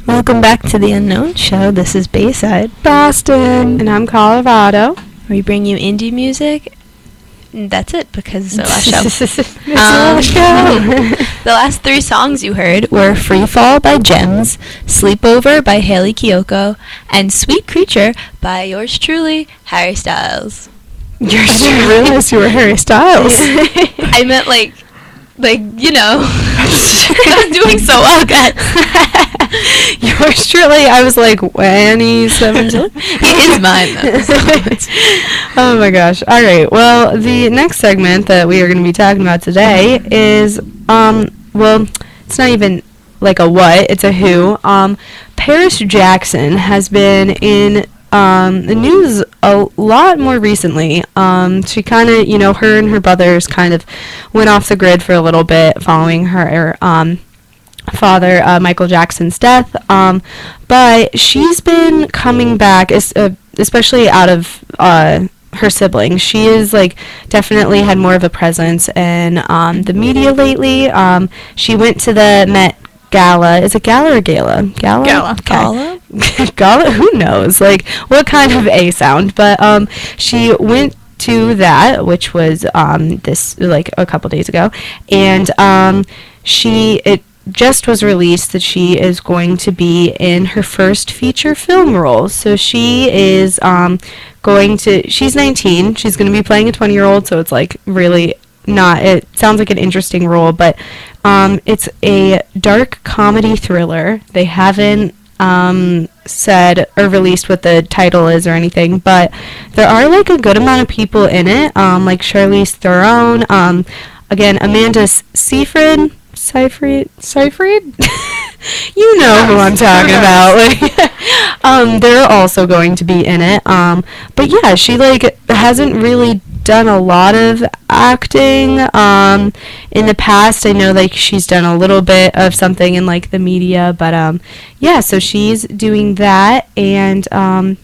Welcome back to the Unknown Show. This is Bayside, Boston. And I'm Colorado. We bring you indie music. And that's it, because it's our last show. The last three songs you heard were Free Fall by Gems, Sleepover by Haley Kiyoko, and Sweet Creature by yours truly, Harry Styles. I didn't realize you were Harry Styles. I meant like, you know, I'm doing so well, guys. Yours truly, I was like, when he's 17? He is mine, though. So oh my gosh. All right. Well, the next segment that we are going to be talking about today is, well, it's not even like a what, it's a who. Paris Jackson has been in the news a lot more recently. She kind of, you know, her and her brothers kind of went off the grid for a little bit following her father Michael Jackson's death, but she's been coming back, especially out of her siblings. She is like definitely had more of a presence in the media lately. She went to the Met Gala. Is it Gala or Gala? Gala. Okay. Gala? Gala? Who knows? Like, what kind of A sound? But she went to that, which was this like a couple days ago, and it just was released that she is going to be in her first feature film role. So she is she's 19. She's going to be playing a 20-year-old, so it's like really not, it sounds like an interesting role, but it's a dark comedy thriller. They haven't said or released what the title is or anything, but there are like a good amount of people in it, like Charlize Theron, again, Amanda Seyfried. You know who I'm talking about. Like, they're also going to be in it. But yeah, she like hasn't really done a lot of acting in the past. I know like she's done a little bit of something in like the media, but yeah, so she's doing that, and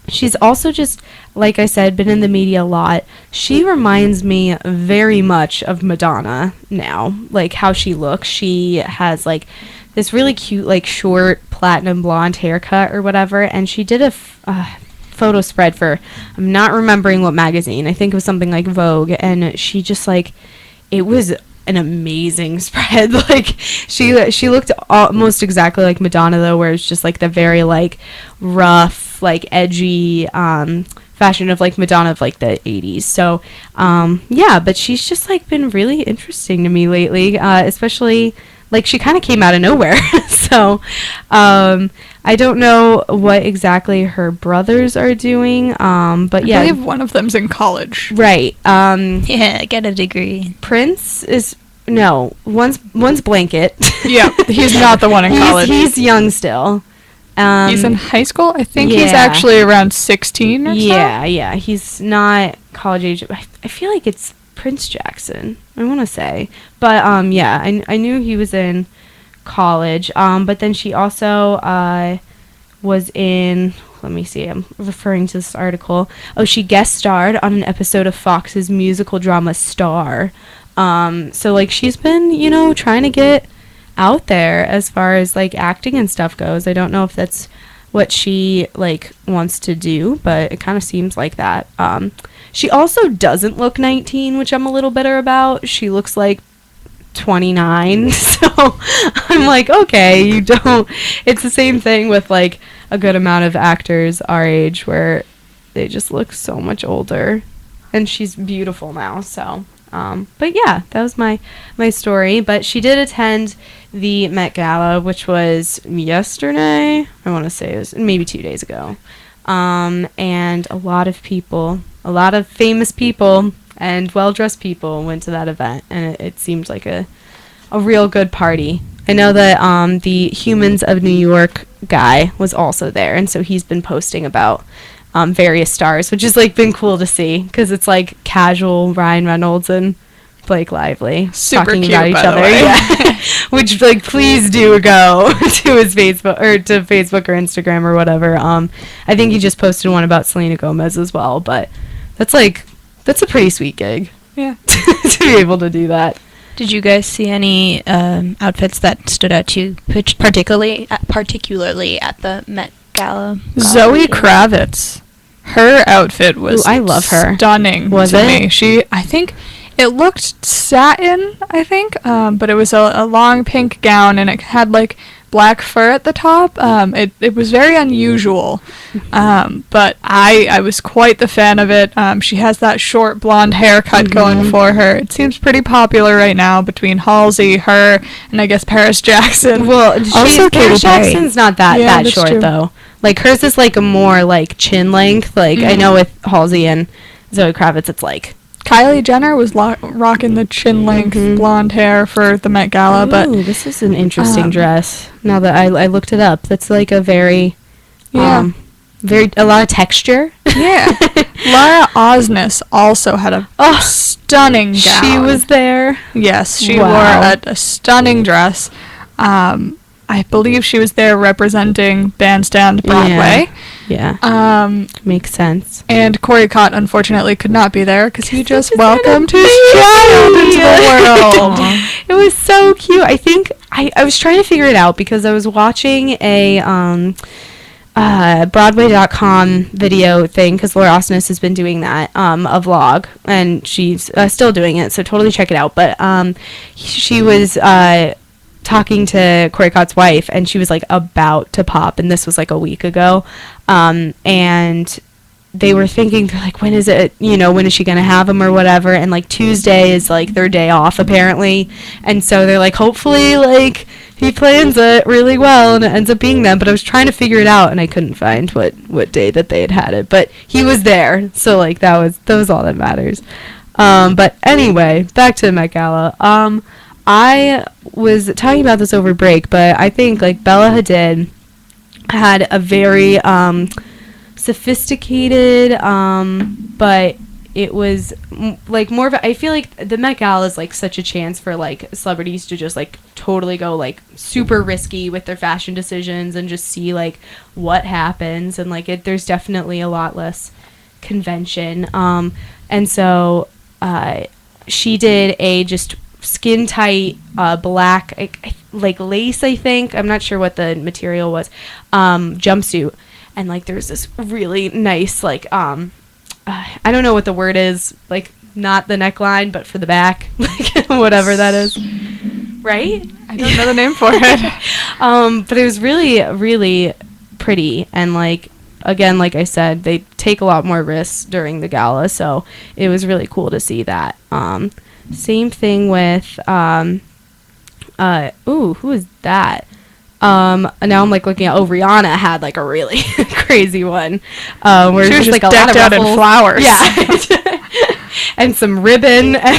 she's also just, like I said, been in the media a lot. She reminds me very much of Madonna now, like how she looks. She has like this really cute, like short platinum blonde haircut or whatever, and she did a photo spread for, I'm not remembering what magazine, I think it was something like Vogue, and she just like, it was an amazing spread. Like she looked almost exactly like Madonna though, where it's just like the very like rough, like edgy fashion of like Madonna of like the 80s. So yeah, but she's just like been really interesting to me lately, especially like she kind of came out of nowhere. So I don't know what exactly her brothers are doing, but yeah, I believe one of them's in college. Right. yeah, get a degree. Prince is one's Blanket. Yeah, he's not the one in college. He's young still. He's in high school. I think he's actually around 16 or so. Yeah, he's not college age. I feel like it's Prince Jackson, I want to say. But yeah, I knew he was in college. But then she also was in, let me see, I'm referring to this article. Oh, she guest starred on an episode of Fox's musical drama Star. So like she's been, you know, trying to get out there as far as like acting and stuff goes. I don't know if that's what she like wants to do, but it kind of seems like that. She also doesn't look 19, which I'm a little bitter about. She looks like 29. So I'm like, okay, you don't, it's the same thing with like a good amount of actors our age where they just look so much older, and she's beautiful now. So but yeah, that was my story. But she did attend the Met Gala, which was yesterday. I want to say it was maybe 2 days ago. And a lot of famous people and well-dressed people went to that event, and it seemed like a real good party. I know that the Humans of New York guy was also there, and so he's been posting about various stars, which has like been cool to see, because it's like casual Ryan Reynolds and Blake Lively super talking cute, about each by the other. way. Yeah. Which like please do go to his Facebook or Instagram or whatever. I think he just posted one about Selena Gomez as well, but that's a pretty sweet gig. Yeah. To be able to do that. Did you guys see any outfits that stood out to you, particularly at the Met Gala? Zoe Kravitz. Her outfit was I love her. Stunning Was to it? me. I think it looked satin, but it was a long pink gown, and it had like black fur at the top. It was very unusual, but I was quite the fan of it. She has that short blonde haircut going for her. It seems pretty popular right now between Halsey, her, and I guess Paris Jackson. Well, Also Paris Katy Perry. Jackson's not that that's short true. though. Like hers is like a more like chin length. Like I know with Halsey and Zoe Kravitz, it's like Kylie Jenner was rocking the chin length blonde hair for the Met Gala, but this is an interesting dress. Now that I looked it up, that's like a very a lot of texture. yeah. Lara Osnes also had a stunning gown. She was there. Yes, she Wow. wore a stunning dress. I believe she was there representing Bandstand Broadway. Yeah. Makes sense. And Corey Cott unfortunately could not be there because he just had welcomed a his child into the world. It was so cute. I think I was trying to figure it out because I was watching a Broadway.com video thing because Laura Osnes has been doing that, a vlog, and she's still doing it, so totally check it out. But she was talking to Corey Cott's wife, and she was like about to pop, and this was like a week ago, and they were thinking, they're like, when is it, when is she gonna have him or whatever, and like Tuesday is like their day off apparently, and so they're like, hopefully like he plans it really well and it ends up being them. But I was trying to figure it out and I couldn't find what day that they had it, but he was there, so like that was all that matters. But anyway, back to Met Gala. I was talking about this over break, but I think like Bella Hadid had a very sophisticated, but it was like more of a, I feel like the Met Gala is like such a chance for like celebrities to just like totally go like super risky with their fashion decisions and just see like what happens, and like there's definitely a lot less convention, and so she did a just skin tight black like lace, I think, I'm not sure what the material was, jumpsuit, and like there's this really nice like I don't know what the word is, like not the neckline but for the back, like whatever that is, right? I don't know the name for it. But it was really really pretty, and like again, like I said, they take a lot more risks during the gala, so it was really cool to see that. Same thing with who is that? Now I'm like looking at Rihanna had like a really crazy one, where She it was was just like a lot decked of out in ruffles. flowers. Yeah. And some ribbon, and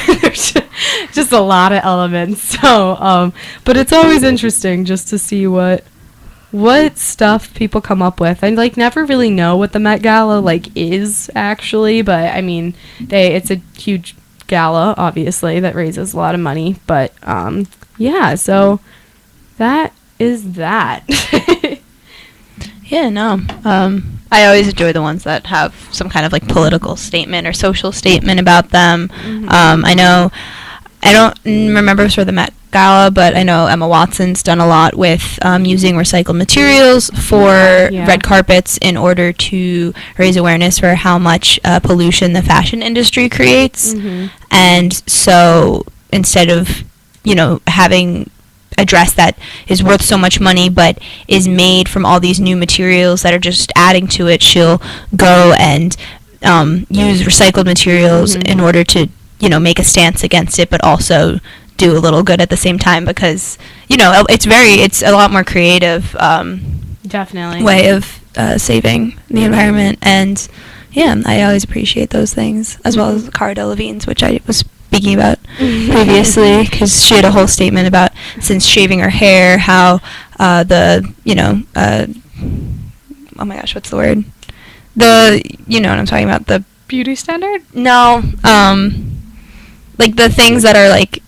just a lot of elements. So, but it's always interesting just to see what stuff people come up with. I like never really know what the Met Gala like is actually, but I mean, it's a huge gala, obviously, that raises a lot of money. But yeah, so that is that. Yeah, no. I always enjoy the ones that have some kind of like political statement or social statement about them. I know, I don't remember for the Met Gala, but I know Emma Watson's done a lot with using recycled materials for red carpets in order to raise awareness for how much pollution the fashion industry creates. And so instead of, having a dress that is worth so much money but is made from all these new materials that are just adding to it, she'll go and use recycled materials in order to, make a stance against it, but also do a little good at the same time, because it's a lot more creative Definitely way of saving the environment. And yeah, I always appreciate those things, as well as Cara Delevingne's, which I was speaking about previously, because she had a whole statement about, since shaving her hair, how oh my gosh, what's the word, what I'm talking about, the Beauty standard? no, like the things that are like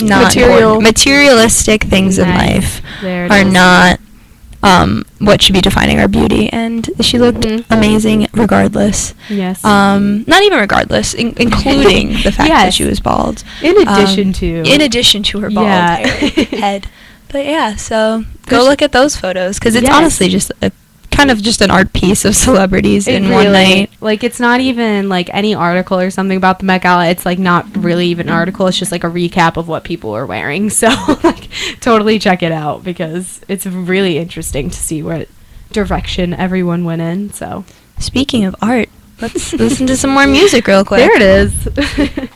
not materialistic things in life There it are is. not what should be defining our beauty, and she looked amazing regardless. Yes. Not even regardless, including the fact that she was bald. In addition to her bald head. But yeah, so go look at those photos, because it's honestly just a kind of just an art piece of celebrities in one night. Like, it's not even like any article or something about the Met Gala. It's like not really even an article. It's just like a recap of what people are wearing. So like, totally check it out, because it's really interesting to see what direction everyone went in. So speaking of art, let's listen to some more music real quick. There it is.